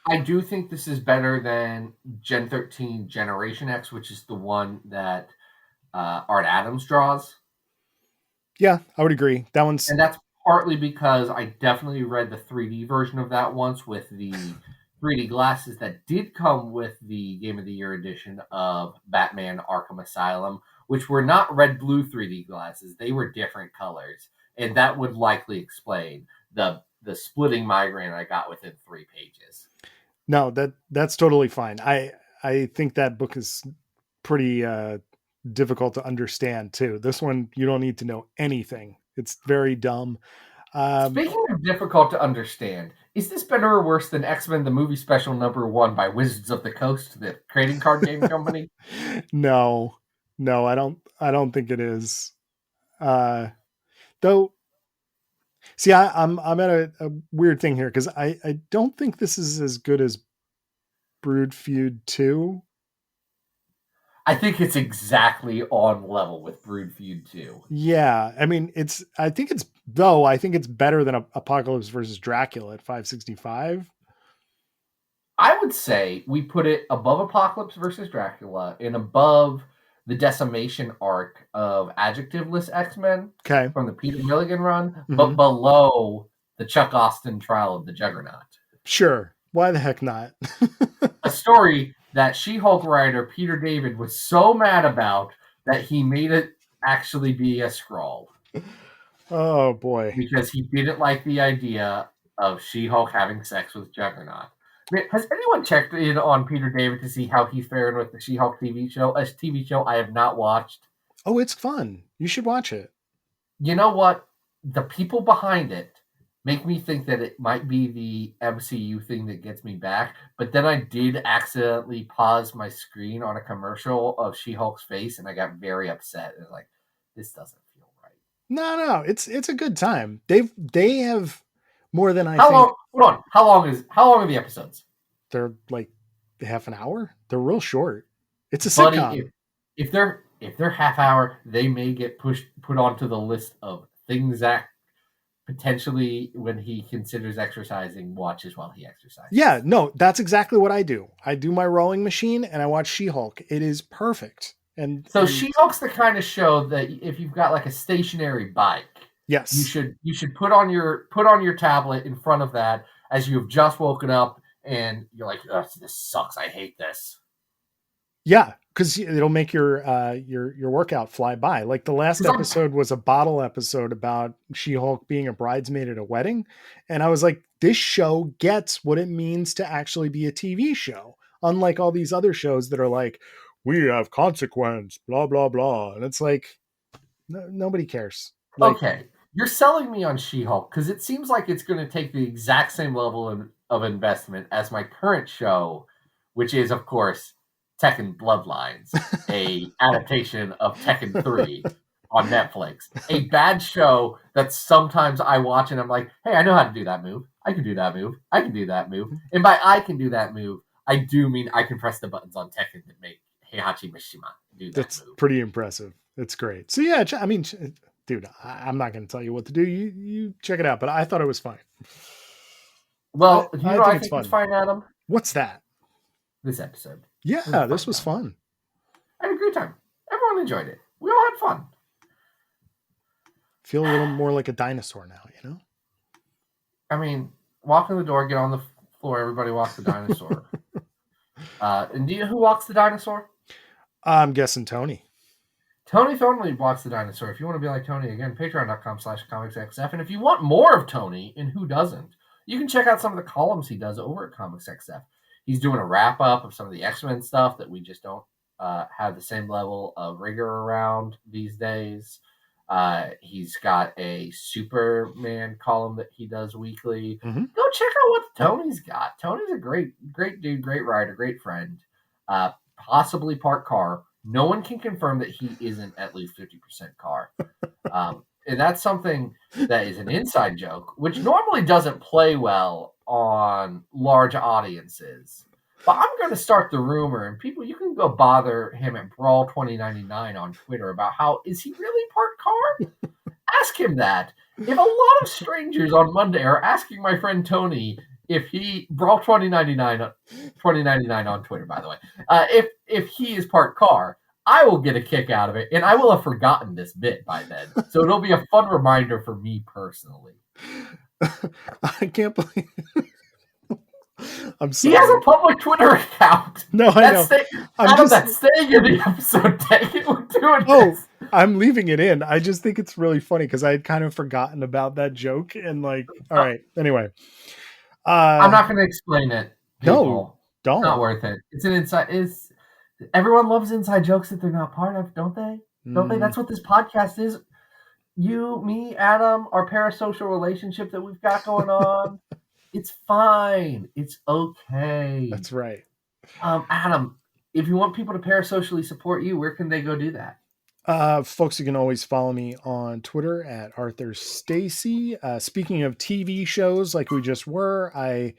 I do think this is better than Gen 13 Generation X, which is the one that Art Adams draws. Yeah, I would agree. And that's partly because I definitely read the 3D version of that once with the 3D glasses that did come with the Game of the Year edition of Batman Arkham Asylum, which were not red-blue 3D glasses. They were different colors. And that would likely explain the splitting migraine I got within 3 pages. No, that's totally fine. I think that book is pretty difficult to understand too. This one, you don't need to know anything. It's very dumb. Speaking of difficult to understand, is this better or worse than X-Men the Movie Special #1 by Wizards of the Coast, the trading card game company? No, I don't think it is. Though, see, I'm at a weird thing here because I don't think this is as good as Brood Feud 2. I think it's exactly on level with Brood Feud 2. Yeah, I mean, I think it's better than Apocalypse versus Dracula at 565. I would say we put it above Apocalypse versus Dracula and above the Decimation arc of Adjectiveless X-Men from the Peter Milligan run, but below the Chuck Austin Trial of the Juggernaut. Sure. Why the heck not? A story that She-Hulk writer Peter David was so mad about that he made it actually be a Skrull. Oh, boy. Because he didn't like the idea of She-Hulk having sex with Juggernaut. Has anyone checked in on Peter David to see how he's faring with the She-Hulk TV show? A TV show I have not watched. Oh, it's fun. You should watch it. You know what? The people behind it make me think that it might be the MCU thing that gets me back. But then I did accidentally pause my screen on a commercial of She-Hulk's face, and I got very upset. And like, this doesn't feel right. No, it's a good time. They have more than I think. Hold on. How long are the episodes? They're like half an hour. They're real short. It's a sitcom. If they're half hour, they may get put onto the list of things that potentially, when he considers exercising, watches while he exercises. Yeah, no, that's exactly what I do. I do my rowing machine and I watch She-Hulk. It is perfect. And So She-Hulk's the kind of show that if you've got like a stationary bike, yes, you should put on your tablet in front of that as you have just woken up and you're like, oh, this sucks. I hate this. Yeah, because it'll make your workout fly by. Like the last episode was a bottle episode about She-Hulk being a bridesmaid at a wedding, and I was like, this show gets what it means to actually be a TV show, unlike all these other shows that are like, we have consequence, blah blah blah, and it's like, nobody cares. Like, okay, you're selling me on She-Hulk because it seems like it's going to take the exact same level of investment as my current show, which is, of course, Tekken Bloodlines, a adaptation of Tekken 3 on Netflix. A bad show that sometimes I watch and I'm like, hey, I know how to do that move. I can do that move. I can do that move. And by I can do that move, I do mean I can press the buttons on Tekken that make Heihachi Mishima do that that's move. pretty impressive. It's great. So yeah, I mean, dude, I'm not going to tell you what to do. You check it out, but I thought it was fine. Well, you know I think it's fine, Adam? What's that? This episode. Yeah, this was fun. I had a great time. Everyone enjoyed it. We all had fun. Feel a little more like a dinosaur now, you know? I mean, walk in the door, get on the floor, everybody walks the dinosaur. And do you know who walks the dinosaur? I'm guessing Tony. Tony Thornley walks the dinosaur. If you want to be like Tony, again, patreon.com/comicsxf. And if you want more of Tony, and who doesn't, you can check out some of the columns he does over at comicsxf. He's doing a wrap-up of some of the X-Men stuff that we just don't have the same level of rigor around these days. He's got a Superman column that he does weekly. Mm-hmm. Go check out what Tony's got. Tony's a great dude, great writer, great friend. Possibly part car. No one can confirm that he isn't at least 50% car. And that's something that is an inside joke, which normally doesn't play well on large audiences. But I'm going to start the rumor, and people, you can go bother him at Brawl 2099 on Twitter about how, is he really part car? Ask him that. If a lot of strangers on Monday are asking my friend Tony if he, Brawl 2099 on Twitter, by the way, if he is part car, I will get a kick out of it, and I will have forgotten this bit by then. So it'll be a fun reminder for me personally. I can't believe... I'm sorry. He has a public Twitter account. No, I know. That's staying in the episode. Dang it, we're doing this. I'm leaving it in. I just think it's really funny because I had kind of forgotten about that joke. And like, all right. Anyway. I'm not going to explain it. People. No, don't. It's not worth it. It's an inside... Everyone loves inside jokes that they're not part of, don't they? Don't they? That's what this podcast is. You, me, Adam, our parasocial relationship that we've got going on. It's fine. It's okay. That's right. Adam, if you want people to parasocially support you, where can they go do that? Folks, you can always follow me on Twitter at Arthur Stacy. Speaking of TV shows like we just were, I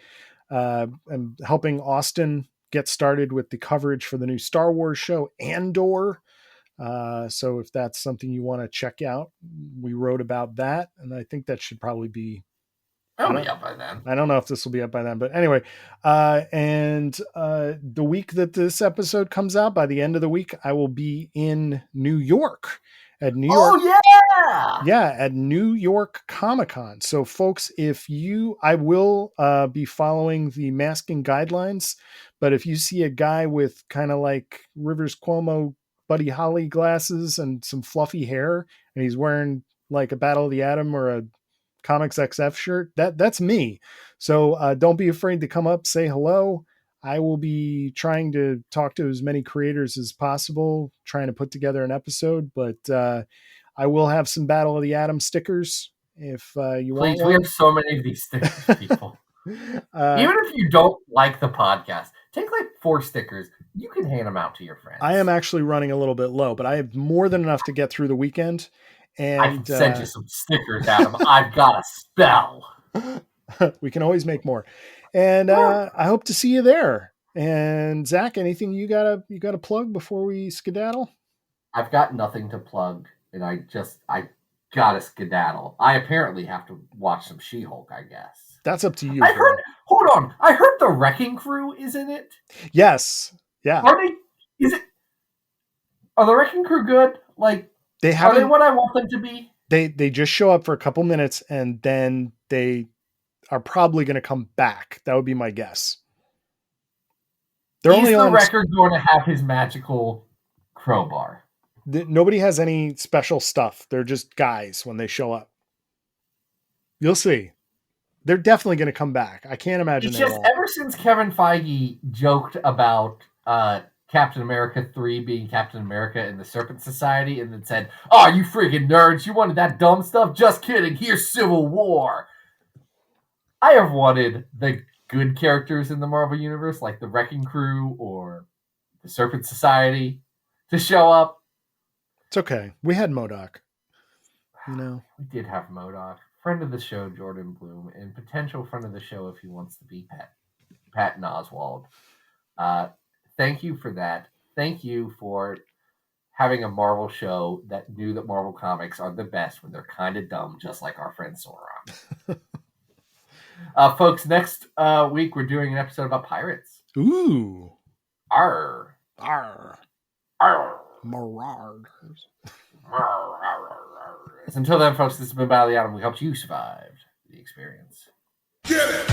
am helping Austin get started with the coverage for the new Star Wars show, Andor. So if that's something you want to check out, we wrote about that. And I think that should probably be... It'll be up by then. I don't know if this will be up by then, but anyway. And the week that this episode comes out, by the end of the week, I will be in New York. At New York. Oh, yeah! Yeah, at New York Comic-Con. So, folks, I will be following the masking guidelines, but if you see a guy with kind of like Rivers Cuomo, Buddy Holly glasses and some fluffy hair, and he's wearing like a Battle of the Atom or a Comics XF shirt, that's me. So don't be afraid to come up, say hello. I will be trying to talk to as many creators as possible, trying to put together an episode, but I will have some Battle of the Atom stickers if you want. Please, we have so many of these stickers, people. Even if you don't like the podcast, take like 4 stickers. You can hand them out to your friends. I am actually running a little bit low, but I have more than enough to get through the weekend. And I can send you some stickers, Adam. I've got a spell. We can always make more. And I hope to see you there. And Zach, anything you gotta plug before we skedaddle? I've got nothing to plug, and I gotta skedaddle. I apparently have to watch some She-Hulk, I guess. That's up to you. I heard. Hold on. I heard the Wrecking Crew is in it. Yes. Yeah. Are they? Is it? Are the Wrecking Crew good? Like, are they what I want them to be? They just show up for a couple minutes and then they are probably going to come back. That would be my guess. They're only the Wrecker going to have his magical crowbar. Nobody has any special stuff. They're just guys when they show up. You'll see. They're definitely going to come back. I can't imagine. It's just ever since Kevin Feige joked about Captain America 3 being Captain America in the Serpent Society and then said, "Oh, you freaking nerds. You wanted that dumb stuff? Just kidding. Here's Civil War." I have wanted the good characters in the Marvel Universe, like the Wrecking Crew or the Serpent Society, to show up. It's okay. We had MODOK. You know, we did have MODOK. Friend of the show, Jordan Bloom, and potential friend of the show if he wants to be Patton Oswalt. Thank you for that. Thank you for having a Marvel show that knew that Marvel comics are the best when they're kind of dumb, just like our friend Sauron. Folks, next week we're doing an episode about pirates. Ooh. Arr. Arr. Arr. Marauders. Until then, folks, this has been Battle of the Atom. We hope you survived the experience. Get it!